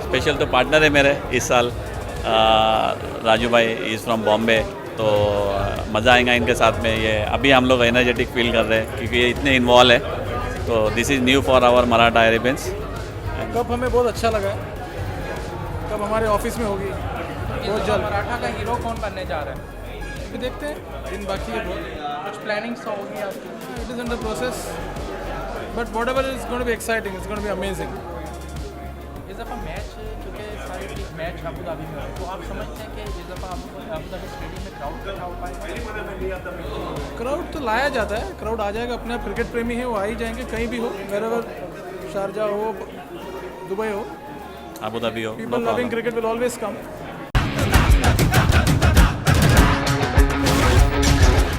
Special तो partner है मेरे इस साल, राजू भाई इज़ फ्रॉम बॉम्बे, तो मज़ा आएगा इनके साथ में। ये अभी हम लोग एनर्जेटिक फील कर रहे हैं क्योंकि ये इतने इन्वॉल्व है, तो this is new for our Maratha Arabians. Cup हमें बहुत अच्छा लगा है, कब हमारे ऑफिस में होगी बहुत जल्द। मराठा का हीरो कौन बनने जा रहा है? अभी देखते हैं, दिन बाकी है बहुत। कुछ प्लानिंग्स होगी आपकी? It is under process, but whatever is going to be exciting, it's going to be amazing. इस दफ़ा मैच चूँकि सारी चीज़ मैच अबू धाबी में है, तो आप समझते हैं कि इस दफ़ा अबू धाबी स्टेडियम में क्राउड इकट्ठा हो पाएगा? क्राउड तो लाया जाता है, क्राउड आ जाएगा, अपने आप क्रिकेट प्रेमी है वो आ ही जाएंगे, कहीं भी हो, वेरेवर, शारजा हो, दुबई हो, अबू धाबी हो, people loving cricket will always come.